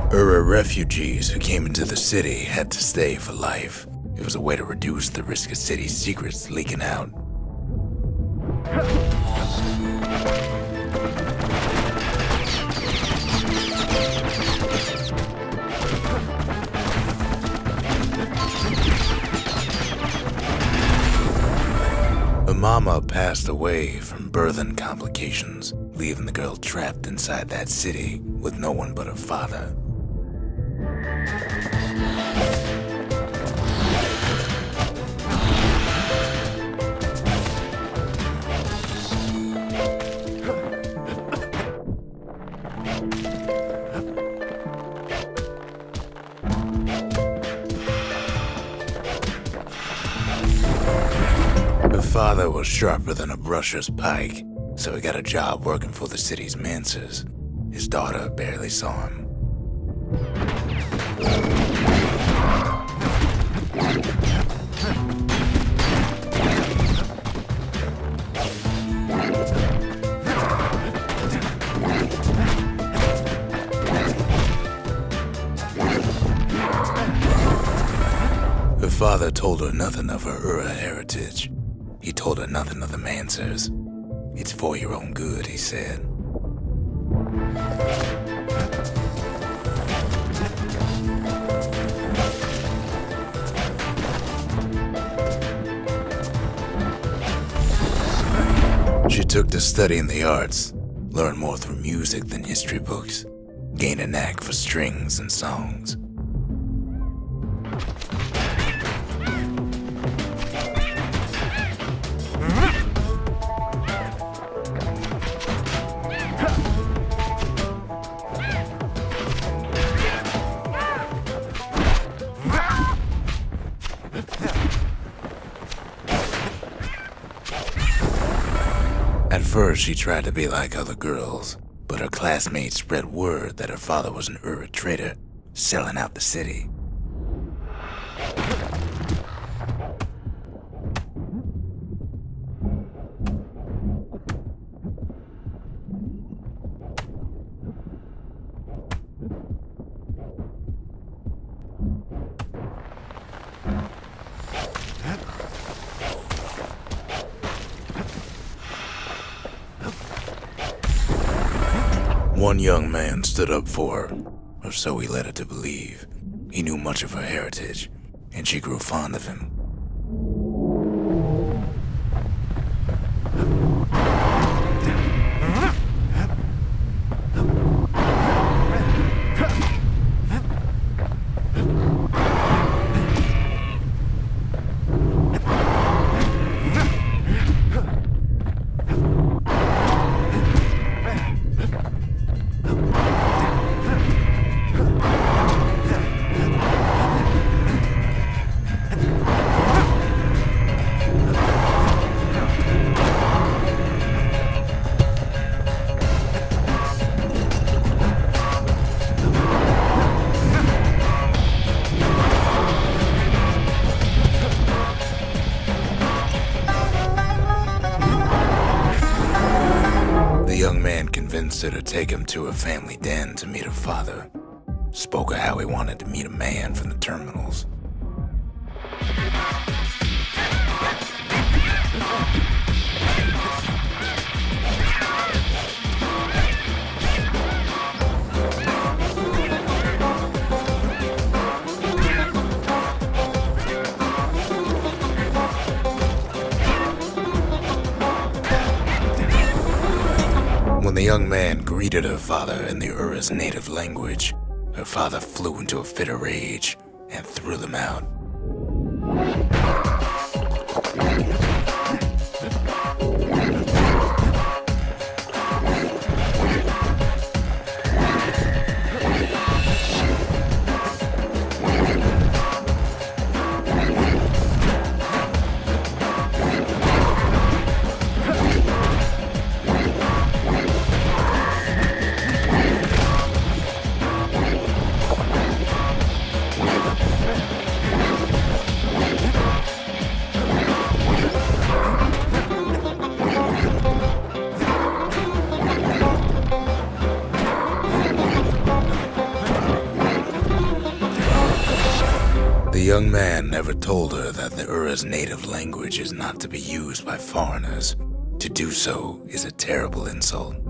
Ura refugees who came into the city had to stay for life. It was a way to reduce the risk of city secrets leaking out. Her mama passed away from birthing complications, leaving the girl trapped inside that city with no one but her father. Her father was sharper than a brusher's pike, so he got a job working for the city's mancers. His daughter barely saw him. Her father told her nothing of her Ura heritage. He told her nothing of the Mancers. It's for your own good, he said. She took to studying the arts, learned more through music than history books, gained a knack for strings and songs. At first, she tried to be like other girls, but her classmates spread word that her father was an Ura trader, selling out the city. One young man stood up for her, or so he led her to believe. He knew much of her heritage, and she grew fond of him. The young man convinced her to take him to her family den to meet her father. Spoke of how he wanted to meet a man from the terminals. When the young man greeted her father in the Ura's native language, her father flew into a fit of rage and threw them out. The young man never told her that the Ura's native language is not to be used by foreigners. To do so is a terrible insult.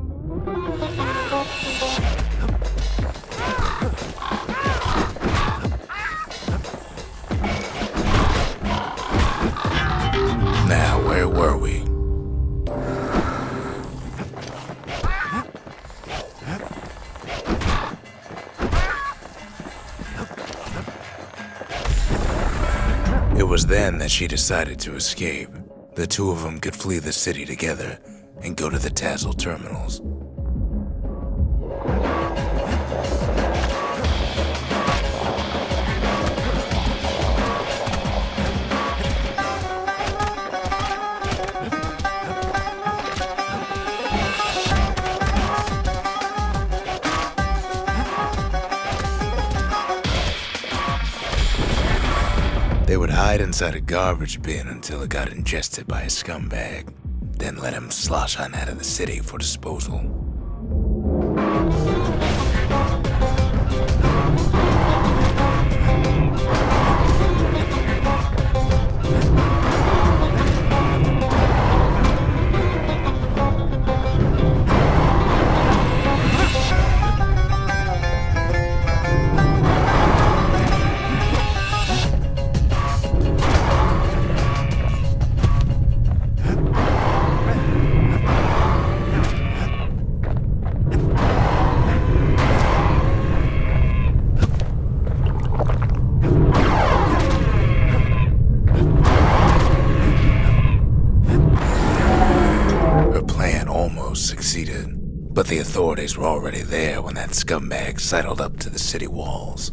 Now, where were we? It was then that she decided to escape. The two of them could flee the city together and go to the Tassel terminals. They would hide inside a garbage bin until it got ingested by a scumbag, then let him slosh on out of the city for disposal. Succeeded, but the authorities were already there when that scumbag sidled up to the city walls.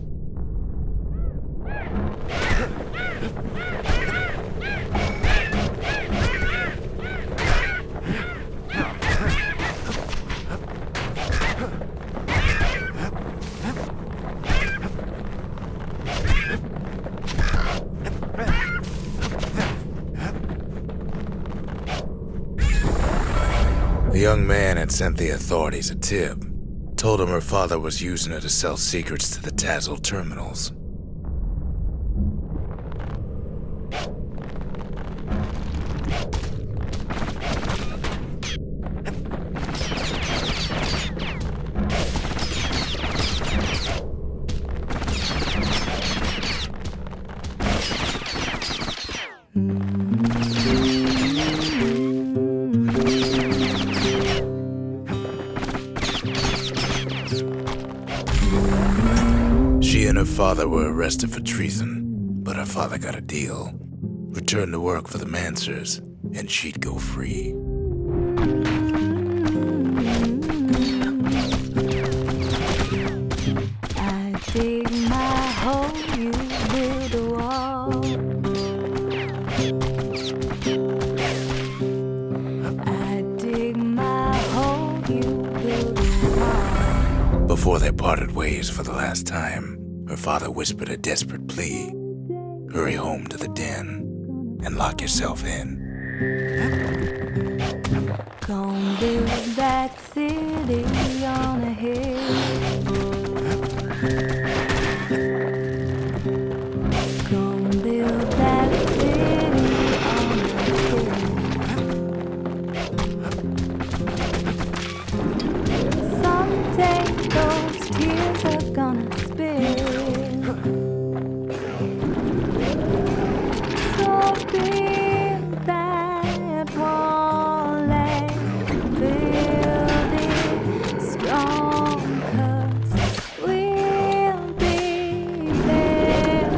The young man had sent the authorities a tip, told him her father was using her to sell secrets to the Tassel terminals. She and her father were arrested for treason, but her father got a deal. Returned to work for the Mansers, and she'd go free. I dig my hole, you build a wall. I dig my hole, you build a wall. Before they parted ways for the last time, her father whispered a desperate plea. Hurry home to the den and lock yourself in. Gonna build that city on a hill. Gonna build that city on a hill. Someday those tears are gonna spill. So build that wall and build it strong, 'cause we'll be there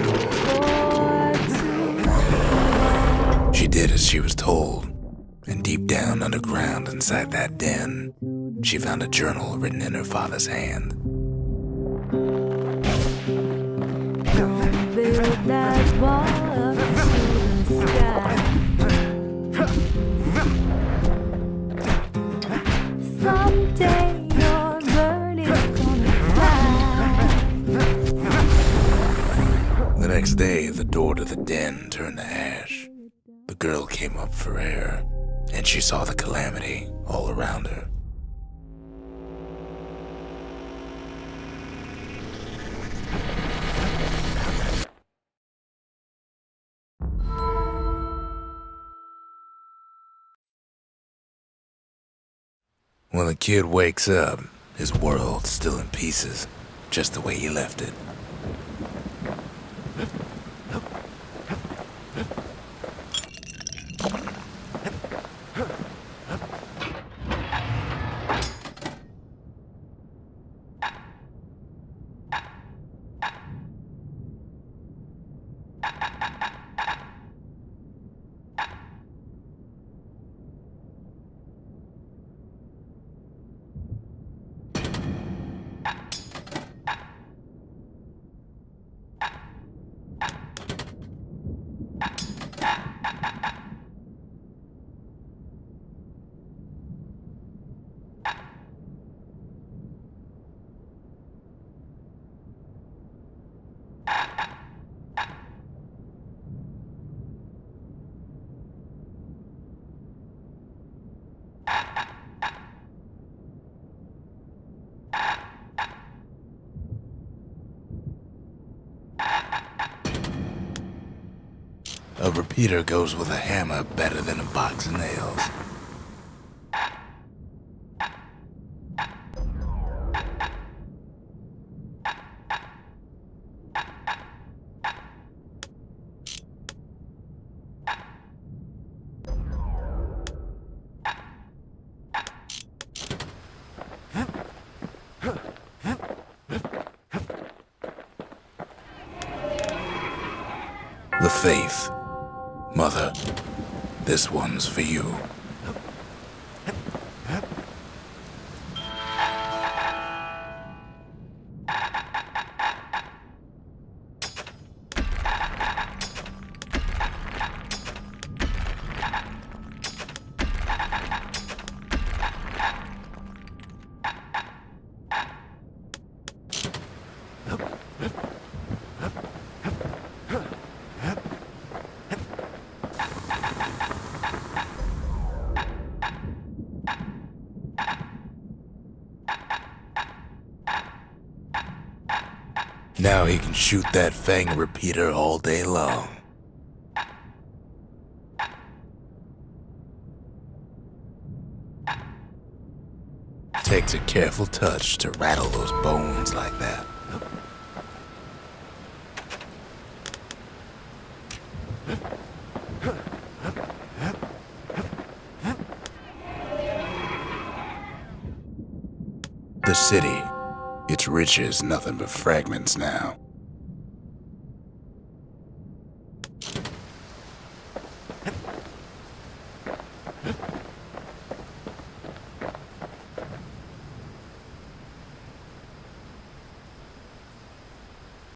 before too long. She did as she was told, and deep down underground inside that den, she found a journal written in her father's hand. Don't build that wall up to the sky. Someday your bird is gonna fly. The next day, the door to the den turned to ash. The girl came up for air, and she saw the calamity all around her. When the kid wakes up, his world's still in pieces, just the way he left it. A repeater goes with a hammer better than a box of nails. The faith. Mother, this one's for you. Now he can shoot that fang repeater all day long. Takes a careful touch to rattle those bones like that. The city, its riches nothing but fragments now.